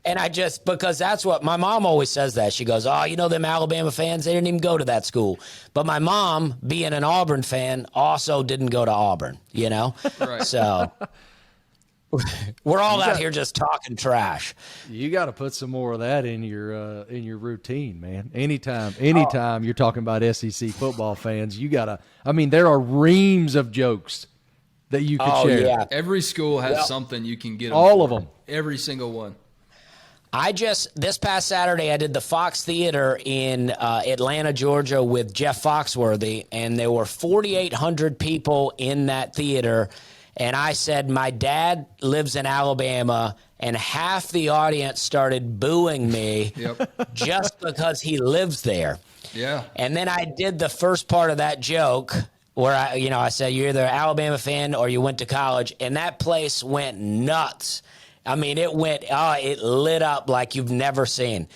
And because that's what my mom always says that. She goes, oh, you know them Alabama fans, they didn't even go to that school. But my mom, being an Auburn fan, also didn't go to Auburn, you know? Right. So we're all out here just talking trash. You got to put some more of that in your routine, man. Anytime you're talking about SEC football fans, you got to. I mean, there are reams of jokes that you could share. Yeah. Every school has something you can get. All of them. Every single one. This past Saturday, I did the Fox Theater in Atlanta, Georgia with Jeff Foxworthy, and there were 4,800 people in that theater. And I said, my dad lives in Alabama, and half the audience started booing me just because he lives there. Yeah. And then I did the first part of that joke where I said, you're either an Alabama fan or you went to college, and that place went nuts. I mean, it lit up like you've never seen.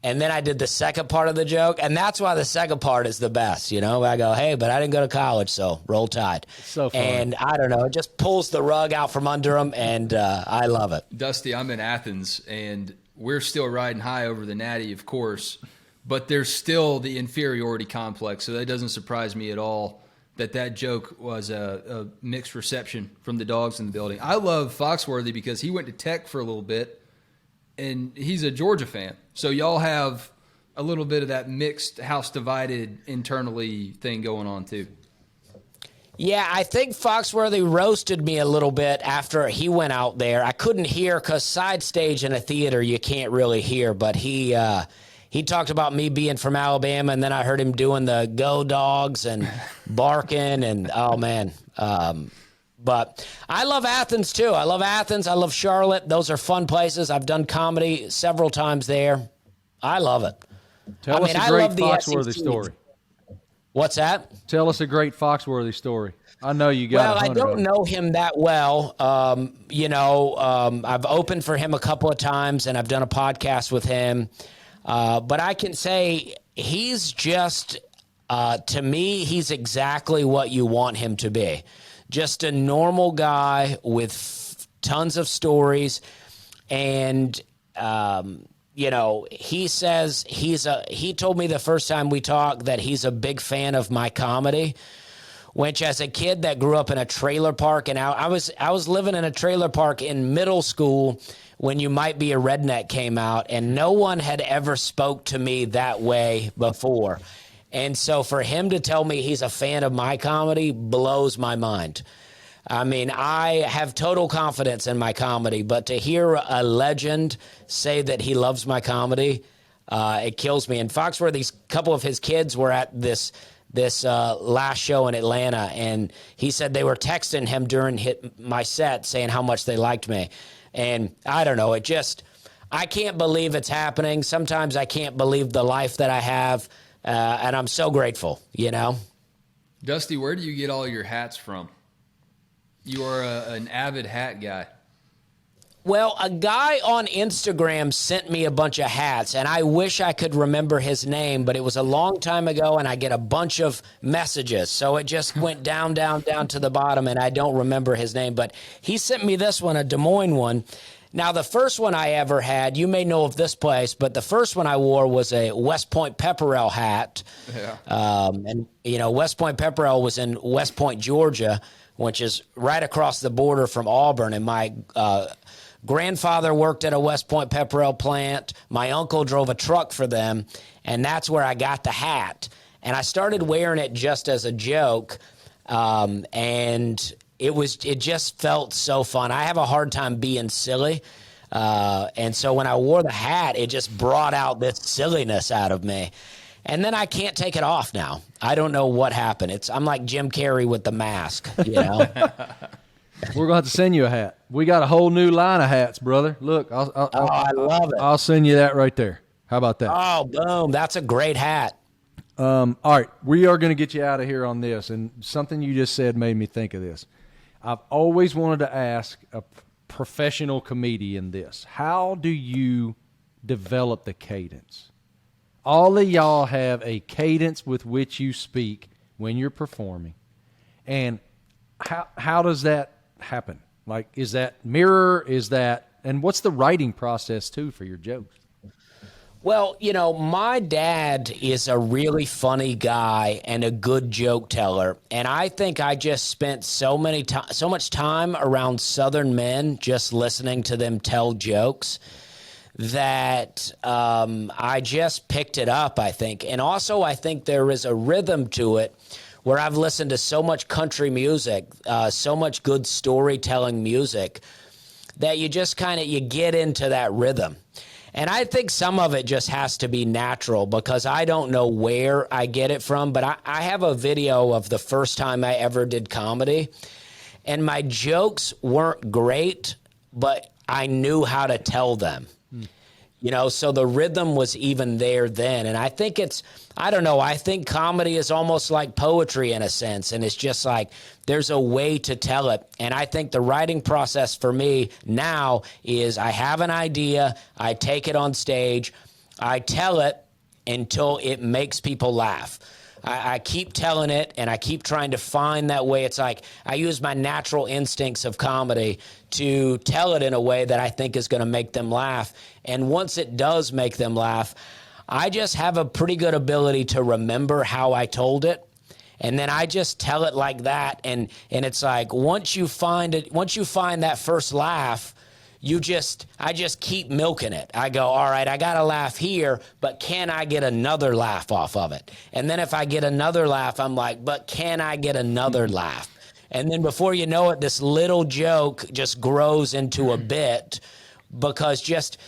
And then I did the second part of the joke, and that's why the second part is the best, you know? I go, hey, but I didn't go to college, so roll tide. So fun. And I don't know, it just pulls the rug out from under them, and I love it. Dusty, I'm in Athens, and we're still riding high over the Natty, of course, but there's still the inferiority complex, so that doesn't surprise me at all that joke was a mixed reception from the dogs in the building. I love Foxworthy because he went to Tech for a little bit, and he's a Georgia fan. So y'all have a little bit of that mixed house divided internally thing going on too. Yeah, I think Foxworthy roasted me a little bit after he went out there. I couldn't hear because side stage in a theater you can't really hear, but he talked about me being from Alabama, and then I heard him doing the go dogs and barking, and oh man. But I love Athens, too. I love Athens. I love Charlotte. Those are fun places. I've done comedy several times there. I love it. Tell us a great Foxworthy story. What's that? Tell us a great Foxworthy story. I know you got. Well, I don't know him that well. I've opened for him a couple of times, and I've done a podcast with him. But I can say he's just, to me, he's exactly what you want him to be. Just a normal guy with tons of stories. And, he says he told me the first time we talked that he's a big fan of my comedy, which as a kid that grew up in a trailer park, and I was living in a trailer park in middle school when You Might Be a Redneck came out, and no one had ever spoke to me that way before. And so for him to tell me he's a fan of my comedy blows my mind. I mean, I have total confidence in my comedy, but to hear a legend say that he loves my comedy, it kills me. And Foxworthy's couple of his kids were at this last show in Atlanta, and he said they were texting him during my set saying how much they liked me. And I don't know, I can't believe it's happening. Sometimes I can't believe the life that I have, and I'm so grateful, you know? Dusty, where do you get all your hats from? You are an avid hat guy. Well, a guy on Instagram sent me a bunch of hats, and I wish I could remember his name, but it was a long time ago, and I get a bunch of messages. So it just went down to the bottom, and I don't remember his name. But he sent me this one, a Des Moines one. Now, the first one I ever had, you may know of this place, but the first one I wore was a West Point Pepperell hat. Yeah. And, West Point Pepperell was in West Point, Georgia, which is right across the border from Auburn, and my grandfather worked at a West Point Pepperell plant. My uncle drove a truck for them, and that's where I got the hat. And I started wearing it just as a joke, and it just felt so fun. I have a hard time being silly, and so when I wore the hat, it just brought out this silliness out of me. And then I can't take it off now. I don't know what happened. I'm like Jim Carrey with the mask, We're going to have to send you a hat. We got a whole new line of hats, brother. Look, I love it. I'll send you that right there. How about that? Oh, boom. That's a great hat. All right. We are going to get you out of here on this. And something you just said made me think of this. I've always wanted to ask a professional comedian this. How do you develop the cadence? All of y'all have a cadence with which you speak when you're performing. And how does that happen? Like, is that mirror? And what's the writing process too for your jokes? Well, my dad is a really funny guy and a good joke teller. And I think I just spent so much time around Southern men just listening to them tell jokes that I just picked it up, I think. And also, I think there is a rhythm to it where I've listened to so much country music, so much good storytelling music, that you just you get into that rhythm. And I think some of it just has to be natural, because I don't know where I get it from, but I have a video of the first time I ever did comedy, and my jokes weren't great, but I knew how to tell them. So the rhythm was even there then. And I think I think comedy is almost like poetry in a sense. And it's just like there's a way to tell it. And I think the writing process for me now is I have an idea, I take it on stage, I tell it until it makes people laugh. I keep telling it, and I keep trying to find that way. It's like I use my natural instincts of comedy to tell it in a way that I think is going to make them laugh. And once it does make them laugh, I just have a pretty good ability to remember how I told it. And then I just tell it like that. And it's like once you find that first laugh, I just keep milking it. I go, all right, I got to laugh here, but can I get another laugh off of it? And then if I get another laugh, I'm like, but can I get another laugh? And then before you know it, this little joke just grows into a bit, because just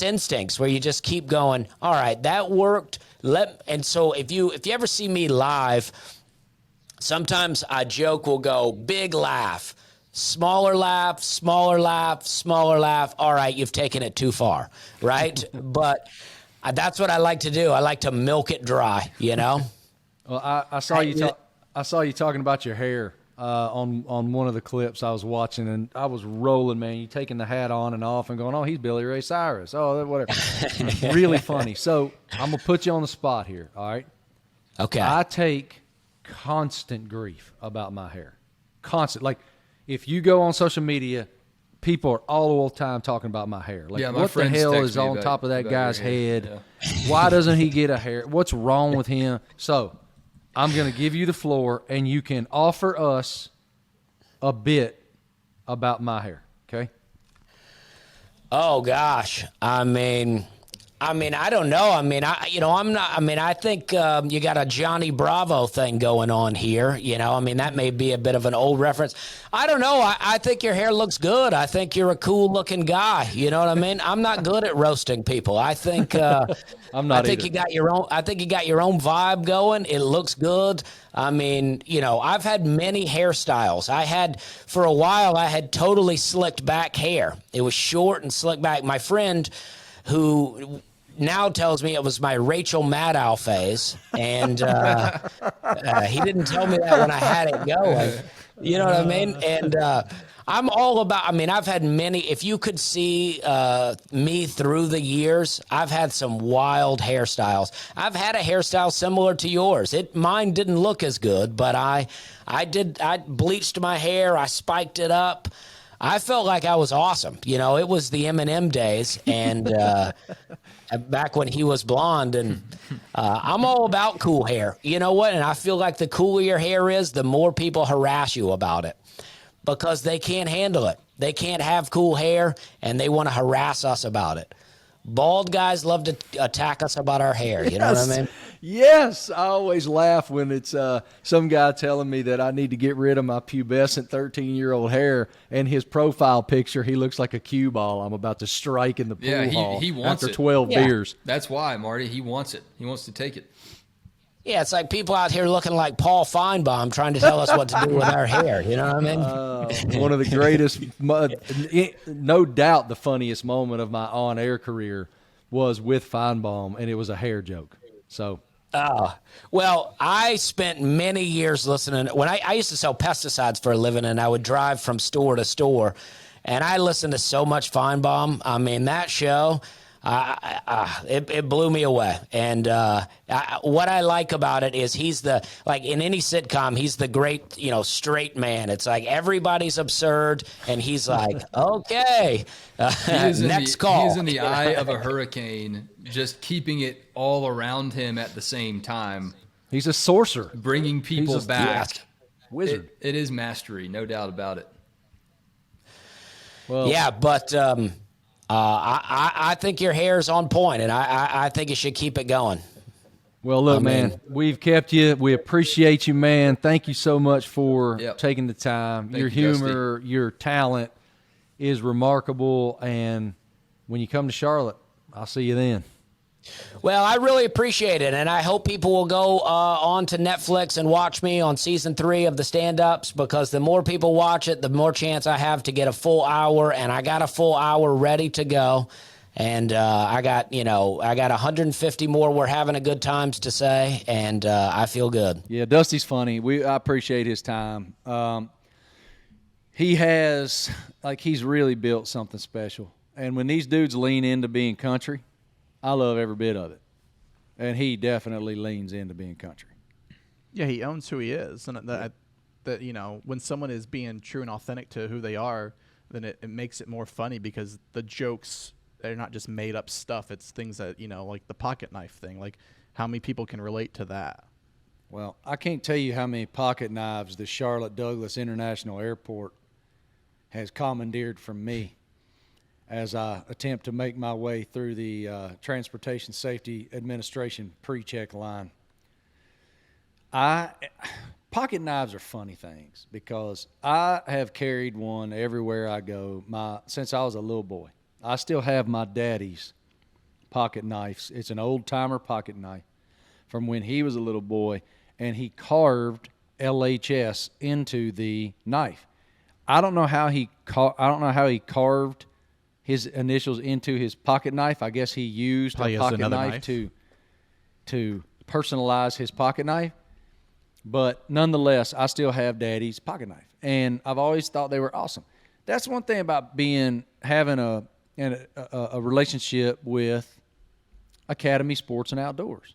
instincts where you just keep going, all right, that worked. And so if you ever see me live, sometimes a joke will go big laugh, smaller laugh, smaller laugh, smaller laugh. All right, you've taken it too far, right? But that's what I like to do. I like to milk it dry, Well, I saw you talking about your hair on one of the clips I was watching, and I was rolling, man. You taking the hat on and off and going, oh, he's Billy Ray Cyrus. Oh, whatever. Really funny. So I'm going to put you on the spot here, all right? Okay. I take constant grief about my hair. Constant. Like, if you go on social media, people are all the time talking about my hair. Like, what the hell is on top of that guy's head? Yeah. Why doesn't he get a hair? What's wrong with him? So I'm going to give you the floor, and you can offer us a bit about my hair, okay? Oh, gosh. I don't know. I think you got a Johnny Bravo thing going on here. That may be a bit of an old reference. I don't know. I think your hair looks good. I think you're a cool looking guy. You know what I mean? I'm not good at roasting people. I think I'm not. I think you got your own. I think you got your own vibe going. It looks good. I've had many hairstyles. For a while, I had totally slicked back hair. It was short and slicked back. My friend who now tells me it was my Rachel Maddow phase, and he didn't tell me that when I had it going. You know what I mean? And I'm all about, I mean, I've had many, if you could see me through the years, I've had some wild hairstyles. I've had a hairstyle similar to yours. Mine didn't look as good, but I bleached my hair, I spiked it up. I felt like I was awesome. You know, it was the Eminem days, and back when he was blonde, and I'm all about cool hair. You know what? And I feel like the cooler your hair is, the more people harass you about it because they can't handle it. They can't have cool hair, and they want to harass us about it. Bald guys love to attack us about our hair. You know what I mean? Yes. I always laugh when it's some guy telling me that I need to get rid of my pubescent 13-year-old hair, and his profile picture, he looks like a cue ball I'm about to strike in the pool hall he wants after it. 12 beers. That's why, Marty. He wants it. He wants to take it. Yeah, it's like people out here looking like Paul Feinbaum trying to tell us what to do with our hair. You know what I mean? One of the greatest, no doubt the funniest moment of my on-air career was with Feinbaum, and it was a hair joke. So, well, I spent many years listening. When I used to sell pesticides for a living, and I would drive from store to store, and I listened to so much Feinbaum. I mean, that show, it blew me away. And what I like about it is he's like in any sitcom, he's the great, straight man. It's like everybody's absurd, and he's like, okay, next call. He's in the eye of a hurricane, just keeping it all around him at the same time. He's a sorcerer. Bringing people back. Wizard. It is mastery, no doubt about it. Well, yeah, but I think your hair's on point, and I think you should keep it going. Well, look, man, we've kept you. We appreciate you, man. Thank you so much for taking the time. Your humor, your talent is remarkable, and when you come to Charlotte, I'll see you then. Well, I really appreciate it, and I hope people will go on to Netflix and watch me on season 3 of the stand-ups, because the more people watch it, the more chance I have to get a full hour, and I got a full hour ready to go. And I got 150 more we're having a good times to say, and I feel good. Yeah, Dusty's funny. I appreciate his time. He's really built something special. And when these dudes lean into being country, I love every bit of it. And he definitely leans into being country. Yeah, he owns who he is. And that when someone is being true and authentic to who they are, then it makes it more funny, because the jokes, they're not just made up stuff. It's things that, like the pocket knife thing. Like, how many people can relate to that? Well, I can't tell you how many pocket knives the Charlotte Douglas International Airport has commandeered from me as I attempt to make my way through the Transportation Safety Administration pre-check line. Pocket knives are funny things, because I have carried one everywhere I go since I was a little boy. I still have my daddy's pocket knives. It's an old-timer pocket knife from when he was a little boy, and he carved LHS into the knife. I don't know how he carved his initials into his pocket knife. I guess he used a pocket knife to personalize his pocket knife. But nonetheless, I still have Daddy's pocket knife, and I've always thought they were awesome. That's one thing about having a relationship with Academy Sports and Outdoors,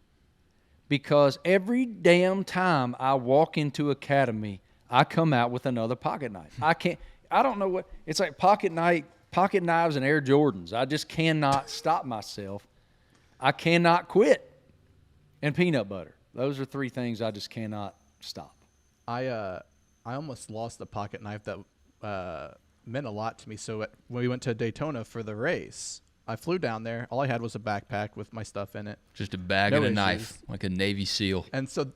because every damn time I walk into Academy, I come out with another pocket knife. I don't know what it's like. Pocket knives and Air Jordans. I just cannot stop myself. I cannot quit. And peanut butter. Those are 3 things I just cannot stop. I almost lost a pocket knife that meant a lot to me. So when we went to Daytona for the race, I flew down there. All I had was a backpack with my stuff in it. Just a bag and a knife, like a Navy SEAL. And so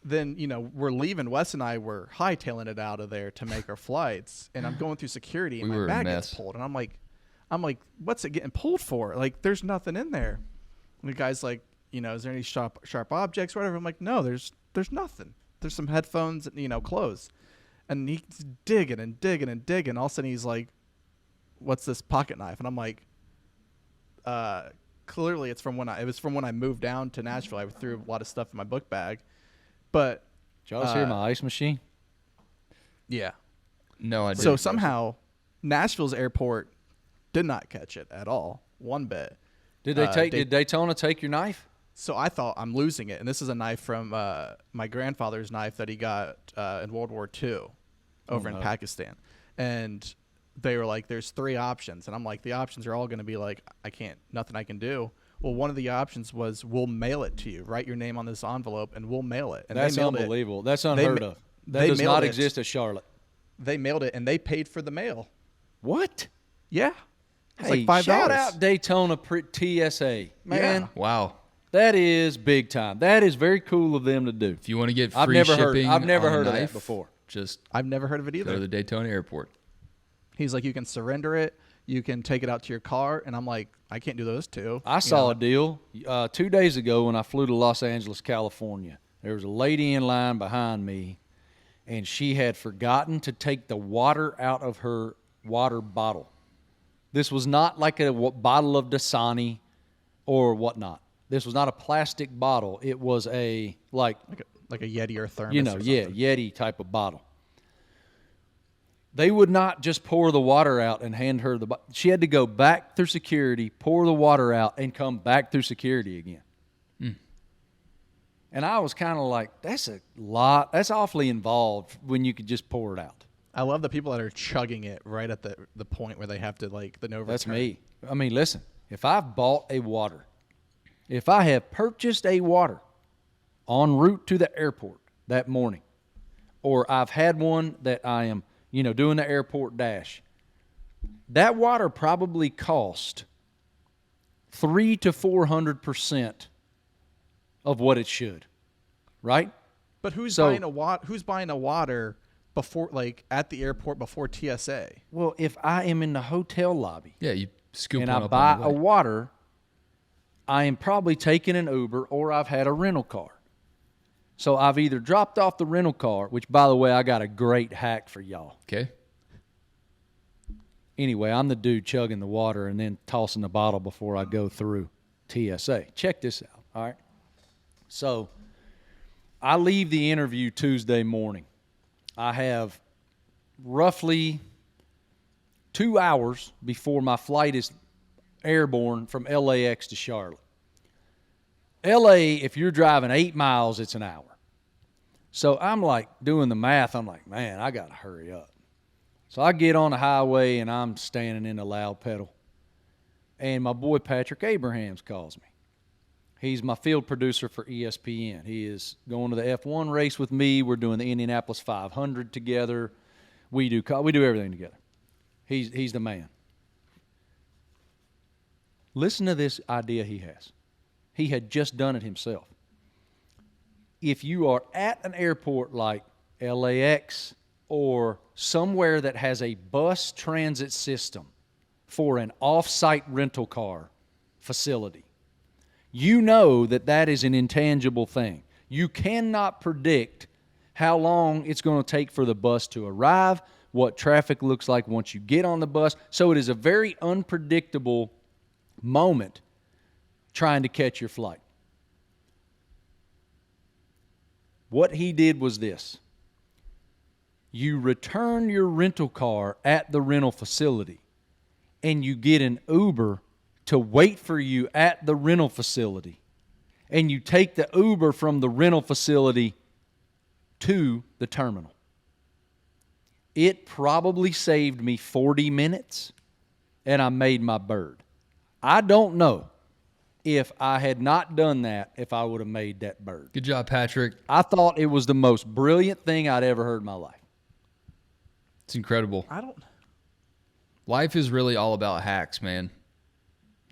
then, we're leaving. Wes and I were hightailing it out of there to make our flights. And I'm going through security, and my bag gets pulled. And I'm like, what's it getting pulled for? Like, there's nothing in there. And the guy's like, is there any sharp objects or whatever? I'm like, no, there's nothing. There's some headphones, clothes. And he's digging and digging and digging. All of a sudden he's like, what's this pocket knife? And I'm like, clearly it's from when it was from when I moved down to Nashville. I threw a lot of stuff in my book bag, but did y'all hear my ice machine? Yeah. No, I didn't. So somehow Nashville's airport did not catch it at all, one bit. Did they take? Did Daytona take your knife? So I thought I'm losing it, and this is a knife from my grandfather's knife that he got in World War II over in Pakistan, and they were like, "There's 3 options," and I'm like, "The options are all going to be like, nothing I can do." Well, one of the options was, "We'll mail it to you. Write your name on this envelope, and we'll mail it." And that's unbelievable. That's unheard of. That does not exist at Charlotte. They mailed it, and they paid for the mail. What? Yeah. It's like $5. Shout out Daytona TSA. Man. Yeah. Wow. That is big time. That is very cool of them to do. If you want to get free shipping, I've never heard of that before. I've never heard of it either. Go to the Daytona airport. He's like, you can surrender it. You can take it out to your car. And I'm like, I can't do those two. I saw a deal 2 days ago when I flew to Los Angeles, California. There was a lady in line behind me, and she had forgotten to take the water out of her water bottle. This was not like a bottle of Dasani or whatnot. This was not a plastic bottle. It was like a Yeti or thermos. Yeti type of bottle. They would not just pour the water out and hand her the bottle. She had to go back through security, pour the water out, and come back through security again. Mm. And I was kind of like, that's a lot. That's awfully involved when you could just pour it out. I love the people that are chugging it right at the point where they have to, like, the no return. That's me. I mean, listen, if I've bought a water, if I have purchased a water en route to the airport that morning, or I've had one that I am, doing the airport dash, that water probably cost 300 to 400% of what it should, right? But who's buying a water before, like, at the airport before TSA? Well, if I am in the hotel lobby, you scoop and one I up buy on the way. a water, I am probably taking an Uber or I've had a rental car. So I've either dropped off the rental car, which, by the way, I got a great hack for y'all. Okay. Anyway, I'm the dude chugging the water and then tossing the bottle before I go through TSA. Check this out, all right? So I leave the interview Tuesday morning. I have roughly 2 hours before my flight is airborne from LAX to Charlotte. LA, if you're driving 8 miles, it's an hour. So I'm like doing the math. I'm like, man, I got to hurry up. So I get on the highway and I'm standing in the loud pedal. And my boy Patrick Abrahams calls me. He's my field producer for ESPN. He is going to the F1 race with me. We're doing the Indianapolis 500 together. We do everything together. He's the man. Listen to this idea he has. He had just done it himself. If you are at an airport like LAX or somewhere that has a bus transit system for an off-site rental car facility, you know that is an intangible thing. You cannot predict how long it's going to take for the bus to arrive, what traffic looks like once you get on the bus. So it is a very unpredictable moment trying to catch your flight. What he did was this. You return your rental car at the rental facility and you get an Uber to wait for you at the rental facility, and you take the Uber from the rental facility to the terminal. It probably saved me 40 minutes, and I made my bird. I don't know if I had not done that, if I would have made that bird. Good job, Patrick. I thought it was the most brilliant thing I'd ever heard in my life. It's incredible. Life is really all about hacks, man.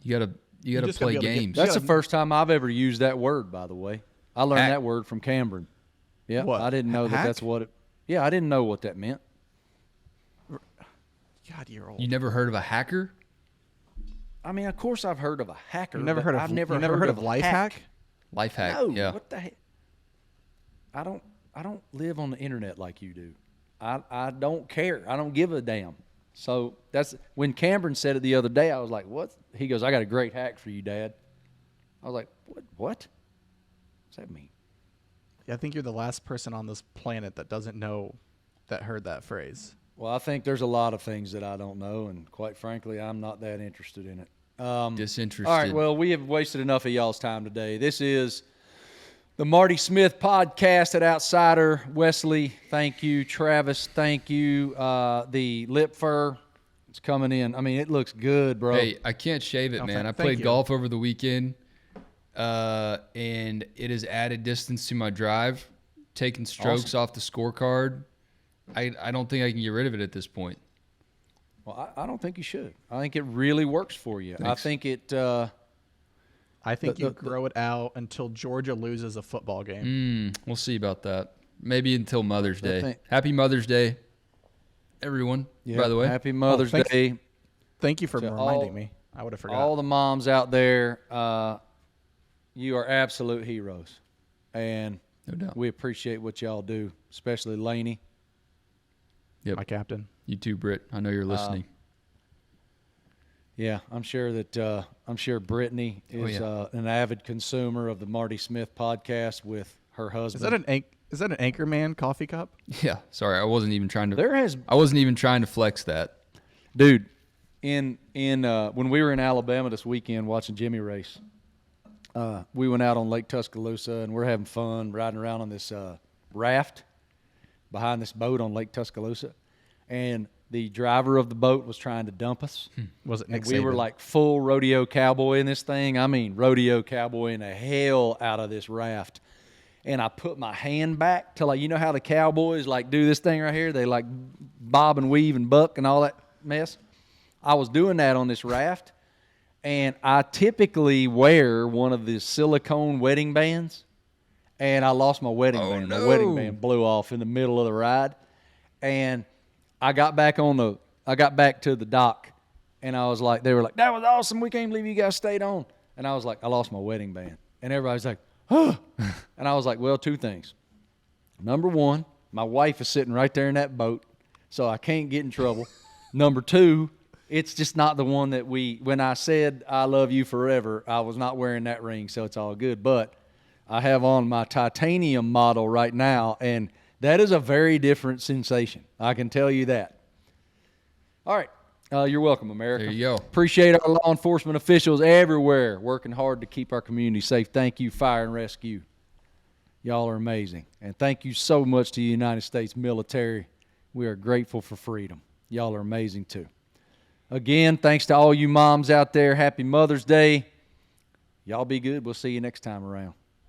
You gotta play games. That's the first time I've ever used that word, by the way. I learned that word from Cameron. Yeah, what? I didn't know that's what it. Yeah, I didn't know what that meant. God, you're old. You never heard of a hacker? I mean, of course I've heard of a hacker. I've never heard of life hack? Life hack. No, yeah. What the heck? I don't live on the internet like you do. I don't care. I don't give a damn. So that's when Cameron said it the other day. I was like, "What?" He goes, "I got a great hack for you, Dad." I was like, what? What's that mean? I think you're the last person on this planet that doesn't know that heard that phrase. Well, I think there's a lot of things that I don't know, and quite frankly, I'm not that interested in it. Disinterested. All right, well, we have wasted enough of y'all's time today. This is the Marty Smith podcast at Outsider. Wesley, thank you. Travis, thank you. The lip fur, it's coming in. I mean, it looks good, bro. Hey, I can't shave it, man. I played golf over the weekend, and it has added distance to my drive, taking strokes off the scorecard. I don't think I can get rid of it at this point. Well, I don't think you should. I think it really works for you. Thanks. I think it. I think you grow it out until Georgia loses a football game. We'll see about that. Maybe until Mother's Day. Happy Mother's Day, everyone, by the way. Happy Mother's Day. Thank you for reminding me. I would have forgot. All the moms out there, you are absolute heroes. And no doubt. We appreciate what y'all do, especially Lainey. Yep. My captain. You too, Britt. I know you're listening. Yeah, I'm sure Brittany is an avid consumer of the Marty Smith podcast with her husband. Is that an Anchorman coffee cup? Yeah. Sorry, I wasn't even trying to flex that. Dude, in when we were in Alabama this weekend watching Jimmy race, we went out on Lake Tuscaloosa and we're having fun riding around on this raft behind this boat on Lake Tuscaloosa, and the driver of the boat was trying to dump us. Was it Nick We were Saban? like full rodeo cowboy in this thing. I mean, rodeo cowboy in the hell out of this raft. And I put my hand back to, like, you know how the cowboys like do this thing right here? They like bob and weave and buck and all that mess. I was doing that on this raft, and I typically wear one of the silicone wedding bands, and I lost my wedding band. No. My wedding band blew off in the middle of the ride, and I got back to the dock, and I was like, they were like, that was awesome. We can't believe you guys stayed on. And I was like, I lost my wedding band. And everybody's like, huh. And I was like, well, two things. Number one, my wife is sitting right there in that boat, so I can't get in trouble. Number two, it's just not the one that when I said I love you forever, I was not wearing that ring, so it's all good. But I have on my titanium model right now, and that is a very different sensation. I can tell you that. All right. You're welcome, America. There you go. Appreciate our law enforcement officials everywhere working hard to keep our community safe. Thank you, Fire and Rescue. Y'all are amazing. And thank you so much to the United States military. We are grateful for freedom. Y'all are amazing, too. Again, thanks to all you moms out there. Happy Mother's Day. Y'all be good. We'll see you next time around.